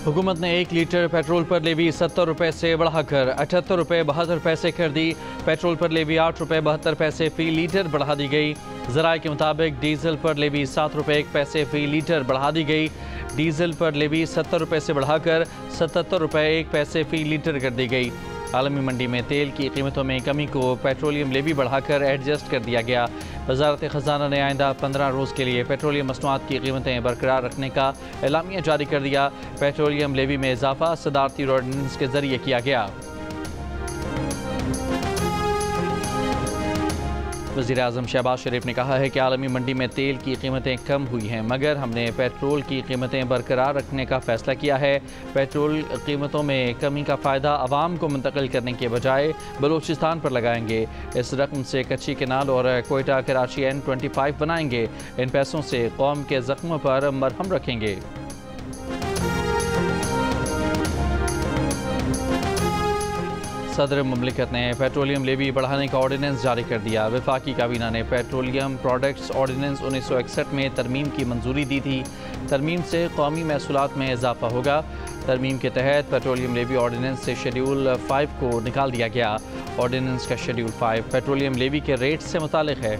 हुकूमत ने 1 litre petrol पर लेवी 70 रुपये से बढ़ाकर 78 रुपये 72 पैसे कर दी। पेट्रोल पर लेवी 8 रुपये 72 पैसे फ़ी लीटर बढ़ा दी गई। ज़राए के मुताबिक डीज़ल पर लेवी 7 रुपये 1 पैसे फ़ी लीटर बढ़ा दी गई। डीज़ल पर लेवी 70 रुपये से बढ़ाकर 77 रुपये 1 पैसे फ़ी लीटर कर दी गई। आलमी मंडी में तेल की कीमतों में कमी को पेट्रोलियम लेवी बढ़ाकर एडजस्ट कर दिया गया। वज़ारत ख़ज़ाना ने आइंदा 15 रोज़ के लिए पेट्रोलियम मसनूआत की कीमतें बरकरार रखने का एलामिया जारी कर दिया। पेट्रोलियम लेवी में इजाफा सदारती ऑर्डिनेंस के जरिए किया गया। वज़ीर-ए-आज़म शहबाज शरीफ ने कहा है कि आलमी मंडी में तेल की कीमतें कम हुई हैं, मगर हमने पेट्रोल की कीमतें बरकरार रखने का फ़ैसला किया है। पेट्रोल कीमतों में कमी का फ़ायदा आवाम को मुंतकिल करने के बजाय बलूचिस्तान पर लगाएंगे। इस रकम से कच्ची केनाल और कोयटा कराची N25 बनाएंगे। इन पैसों से कौम के ज़ख्मों पर मरहम रखेंगे। सदर मुमलिकत ने पेट्रोलियम लेवी बढ़ाने का ऑर्डिनेंस जारी कर दिया। वफाकी काबीना ने पेट्रोलियम प्रोडक्ट्स ऑर्डिनेंस 1961 में तरमीम की मंजूरी दी थी। तरमीम से कौमी महसूलात में इजाफा होगा। तरमीम के तहत पेट्रोलियम लेवी ऑर्डिनेंस से शेड्यूल 5 को निकाल दिया गया। ऑर्डिनेंस का शेड्यूल 5 पेट्रोलियम लेवी के रेट से मुतालिक है।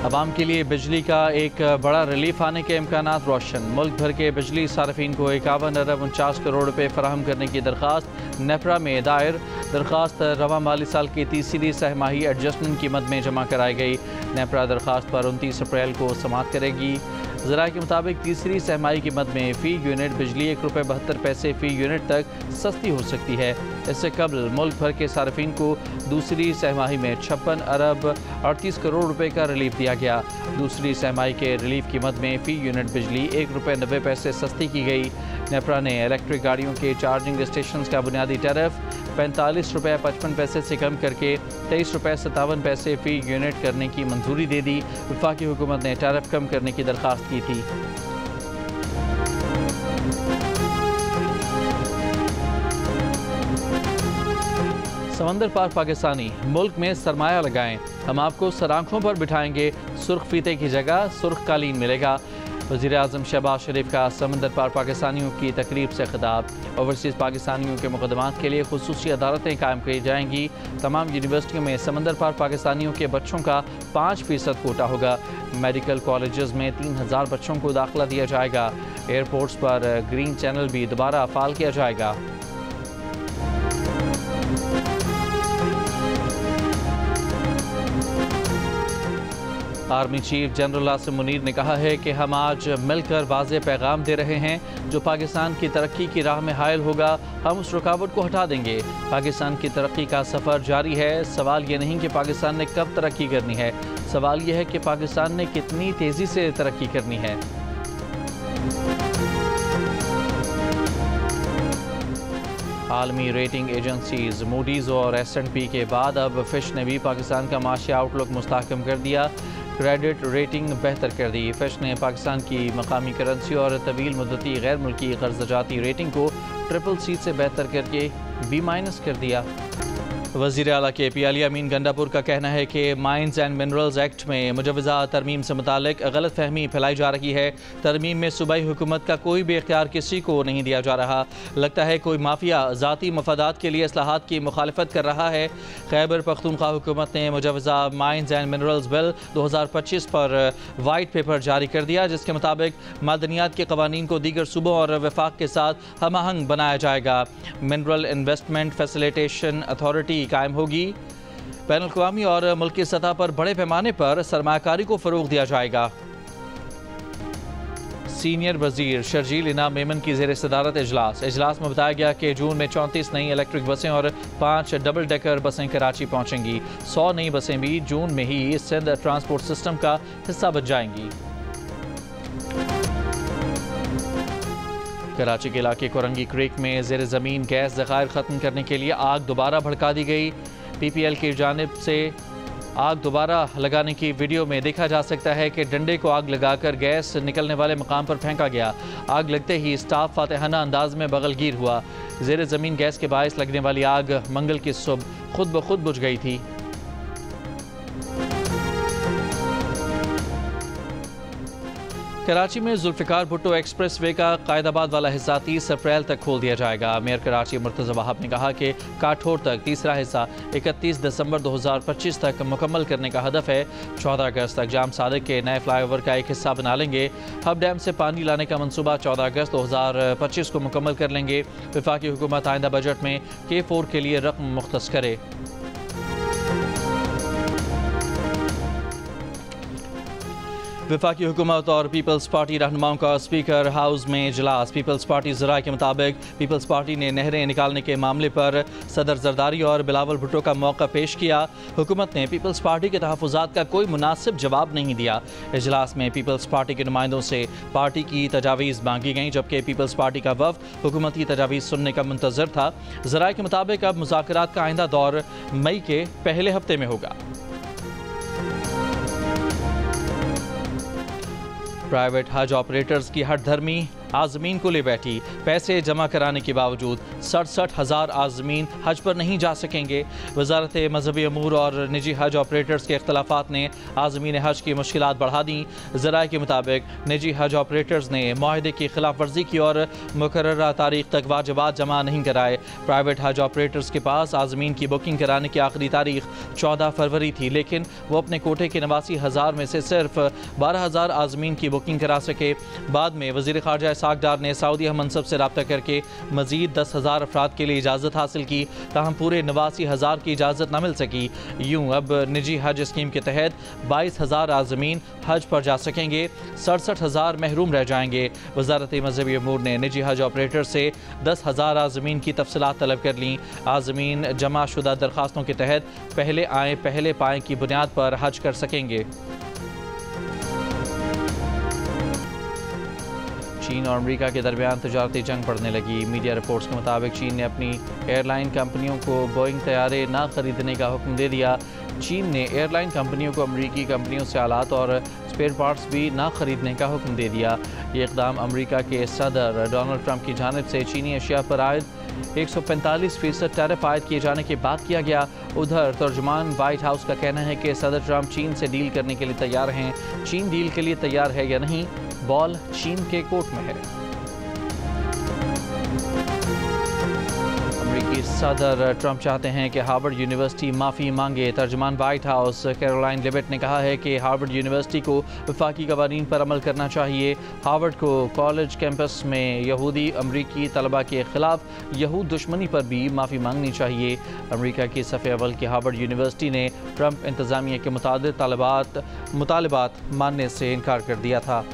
अवाम के लिए बिजली का एक बड़ा रिलीफ आने के इम्कानात रोशन। मुल्क भर के बिजली सार्फिन को 51 अरब 49 करोड़ रुपये फराहम करने की दरख्वास्त नेपरा में दायर। दरख्वास्त रवा माली साल की तीसरी सहमाही एडजस्टमेंट की मद में जमा कराई गई। नेपरा दरख्वास्त पर 29 अप्रैल को समाअत करेगी। ज़राए के मुताबिक तीसरी सहमाही की मद में फ़ी यूनिट बिजली 1 रुपये 72 पैसे फ़ी यूनिट तक सस्ती हो सकती है। इससे कबल मुल्क भर के सार्फिन को दूसरी सहमाही में 56 अरब 38 करोड़ रुपए का रिलीफ दिया गया। दूसरी सहमाही के रिलीफ की मद में फ़ी यूनिट बिजली 1 रुपये 90 पैसे सस्ती की गई। नेपरा ने इलेक्ट्रिक गाड़ियों के चार्जिंग स्टेशन का बुनियादी टैरिफ 45 रुपये 55 पैसे से कम करके 23 रुपये 57 पैसे फ़ी यूनिट करने की मंजूरी दे दी। वफाकी हुकूमत ने टैरिफ कम करने की दरख्वास्त की थी। समंदर पार पाकिस्तानी मुल्क में सरमाया लगाएं, हम आपको सराखों पर बिठाएंगे। सुर्ख फीते की जगह सुर्ख कालीन मिलेगा। वज़ीर-ए-आज़म शहबाज शरीफ का समंदर पार पाकिस्तानियों की तकरीब से खिताब। ओवरसीज़ पाकिस्तानियों के मुकदमात के लिए खुसूसी अदालतें कायम की जाएंगी। तमाम यूनिवर्सिटियों में समंदर पार पाकिस्तानियों के बच्चों का 5% कोटा होगा। मेडिकल कॉलेजेस में 3000 बच्चों को दाखिला दिया जाएगा। एयरपोर्ट्स पर ग्रीन चैनल भी दोबारा फाल किया जाएगा। Army chief general Asim Munir ने कहा है कि हम आज मिलकर वाज़ेह पैगाम दे रहे हैं। जो पाकिस्तान की तरक्की की राह में हायल होगा, हम उस रुकावट को हटा देंगे। पाकिस्तान की तरक्की का सफ़र जारी है। सवाल ये नहीं कि पाकिस्तान ने कब तरक्की करनी है, सवाल यह है कि पाकिस्तान ने कितनी तेज़ी से तरक्की करनी है। आलमी रेटिंग एजेंसीज मूडीज़ और S&P के बाद अब फिश ने भी पाकिस्तान का माशी आउटलुक मुस्तहकम कर दिया। क्रेडिट रेटिंग बेहतर कर दी। फिश ने पाकिस्तान की मकामी करेंसी और तवील मुद्दती गैर मुल्की कर्ज़जाती रेटिंग को CCC से बेहतर करके B- कर दिया। वज़ीर आला KP अली अमीन गंडापुर का कहना है कि माइंस एंड मिनरल्स एक्ट में मुजवज़ा तरमीम से मुतालिक गलत फहमी फैलाई जा रही है। तरमीम में सूबाई हुकूमत का कोई भी इख्तियार किसी को नहीं दिया जा रहा। लगता है कोई माफिया ज़ाती मफादात के लिए इस्लाहात की मुखालफत कर रहा है। खैबर पख्तूनख्वा हुकूमत ने मुजवज़ा माइंस एंड मिनरल्स बिल 2025 पर वाइट पेपर जारी कर दिया, जिसके मुताबिक मादनियात के कवानीन को दीगर सूबों और वफाक के साथ हम आहंग बनाया जाएगा। मिनरल इन्वेस्टमेंट फैसिलिटेशन अथॉरिटी कायम होगी। बैनुल-अक़वामी और मुल्की सतह पर बड़े पैमाने पर सरमायाकारी को फ़रोग़ दिया जाएगा। सीनियर वज़ीर शर्जील इनाम मेमन की ज़ेर सदारत इजलास में बताया गया कि जून में 34 नई इलेक्ट्रिक बसें और 5 डबल डेकर बसें कराची पहुँचेंगी। 100 नई बसें भी जून में ही सिंध ट्रांसपोर्ट सिस्टम का हिस्सा बन जाएंगी। कराची के इलाके कोरंगी क्रीक में ज़ेर ज़मीन गैस ज़खायर ख़त्म करने के लिए आग दोबारा भड़का दी गई। PPL की जानिब से आग दोबारा लगाने की वीडियो में देखा जा सकता है कि डंडे को आग लगाकर गैस निकलने वाले मकाम पर फेंका गया। आग लगते ही स्टाफ फातिहाना अंदाज में बगलगीर हुआ। ज़ेर ज़मीन गैस के बायस लगने वाली आग मंगल की सुबह खुद ब खुद बुझ गई थी। कराची में जुल्फ़िकार भुट्टो एक्सप्रेस वे का कायदाबाद वाला हिस्सा 30 अप्रैल तक खोल दिया जाएगा। मेयर कराची मुर्तज़ा वहाब ने कहा कि काठोर तक तीसरा हिस्सा 31 दिसंबर 2025 तक मुकम्मल करने का हदफ है। 14 अगस्त तक जाम सादिक के नए फ्लाईओवर का एक हिस्सा बना लेंगे। हब डैम से पानी लाने का मनसूबा 14 अगस्त 2025 को मुकम्मल कर लेंगे। वफाकी हुकूमत आइंदा बजट में K4 के लिए रकम मुख्तस करे। वफाकी हुकूमत और पीपल्स पार्टी रहनुमाओं का स्पीकर हाउस में इजलास। पीपल्स पार्टी ज़राए के मुताबिक पीपल्स पार्टी ने नहरें निकालने के मामले पर सदर जरदारी और बिलावल भुट्टो का मौका पेश किया। हुकूमत ने पीपल्स पार्टी के तहफ़्फ़ुज़ात का कोई मुनासिब जवाब नहीं दिया। इजलास में पीपल्स पार्टी के नुमाइंदों से पार्टी की तजावीज़ मांगी गईं, जबकि पीपल्स पार्टी का वफ़द हुकूमती तजावीज़ सुनने का मुंतज़र था। ज़राए के मुताबिक अब मुज़ाकरात का आइंदा दौर मई के पहले हफ्ते में होगा। प्राइवेट हज ऑपरेटर्स की हठधर्मी आज़मीन को ले बैठी। पैसे जमा कराने के बावजूद 67,000 आज़मीन हज पर नहीं जा सकेंगे। वजारत मजहबी अमूर और निजी हज ऑपरेटर्स के इख्तलाफात ने आज़मीन हज की मुश्किलात बढ़ा दी। ज़राए के मुताबिक निजी हज ऑपरेटर्स ने मुआहदे की खिलाफ वर्जी की और मुकर्ररा तारीख तक वाजिबात जमा नहीं कराए। प्राइवेट हज ऑपरेटर्स के पास आज़मीन की बुकिंग कराने की आखिरी तारीख 14 फरवरी थी, लेकिन वो अपने कोटे के 89,000 में से सिर्फ 12,000 आज़मीन की बुकिंग करा सके। बाद में वज़ीर ख़ारजा साकडार ने सऊदी मनसब से रब्ता करके मजीद 10,000 अफराद के लिए इजाज़त हासिल की, ताहम पूरे 89,000 की इजाज़त न मिल सकी। यूँ अब निजी हज स्कीम के तहत 22,000 आज़मीन हज पर जा सकेंगे, 67,000 महरूम रह जाएंगे। वजारत मजहबी अमूर ने निजी हज ऑपरेटर से 10,000 आज़मीन की तफसीलात तलब कर लीं। आज़मीन जमा शुदा दरख्वास्तों के तहत पहले आएँ पहले पाएँ की बुनियाद पर हज कर सकेंगे। चीन और अमेरिका के दरमियान तजारती जंग बढ़ने लगी। मीडिया रिपोर्ट्स के मुताबिक चीन ने अपनी एयरलाइन कंपनियों को बोइंग तैयारे ना खरीदने का हुक्म दे दिया। चीन ने एयरलाइन कंपनियों को अमेरिकी कंपनियों से आलात और स्पेयर पार्ट्स भी ना खरीदने का हुक्म दे दिया। ये इक़दाम अमेरिका के सदर डोनाल्ड ट्रंप की जानिब से चीनी अशिया पर आयद 145% टैरिफ आयद किए जाने के बाद किया गया। उधर तर्जुमान वाइट हाउस का कहना है कि सदर ट्रंप चीन से डील करने के लिए तैयार हैं। चीन डील के लिए तैयार है या नहीं, बॉल चीन के कोर्ट में है। अमेरिकी सदर ट्रंप चाहते हैं कि हार्वर्ड यूनिवर्सिटी माफ़ी मांगे। तर्जुमान वाइट हाउस कैरोलाइन लिविट ने कहा है कि हार्वर्ड यूनिवर्सिटी को वफाकी कवानीन पर अमल करना चाहिए। हार्वर्ड को कॉलेज कैंपस में यहूदी अमरीकी तलबा के खिलाफ यहूद दुश्मनी पर भी माफ़ी मांगनी चाहिए। अमरीका की सफ़े अव्वल की हार्वर्ड यूनिवर्सिटी ने ट्रंप इंतज़ामिया के मुतालबात मानने से इनकार कर दिया था।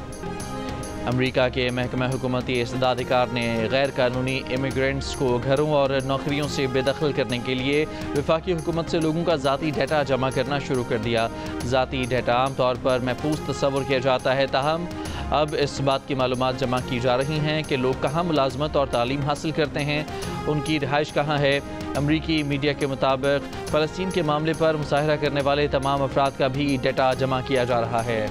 अमेरिका के महकमा हुकूमती इस्तेदाधिकार ने गैर कानूनी इमिग्रेंट्स को घरों और नौकरियों से बेदखल करने के लिए वफाकी हुकूमत से लोगों का ज़ाती डाटा जमा करना शुरू कर दिया। ज़ाती डाटा आम तौर पर महफूज तस्वुर किया जाता है, ताहम अब इस बात की मालूमात जमा की जा रही हैं कि लोग कहाँ मुलाजमत और तालीम हासिल करते हैं, उनकी रिहाइश कहाँ है। अमरीकी मीडिया के मुताबिक फ़लस्तीन के मामले पर मुज़ाहरा करने वाले तमाम अफराद का भी डाटा जमा किया जा रहा है।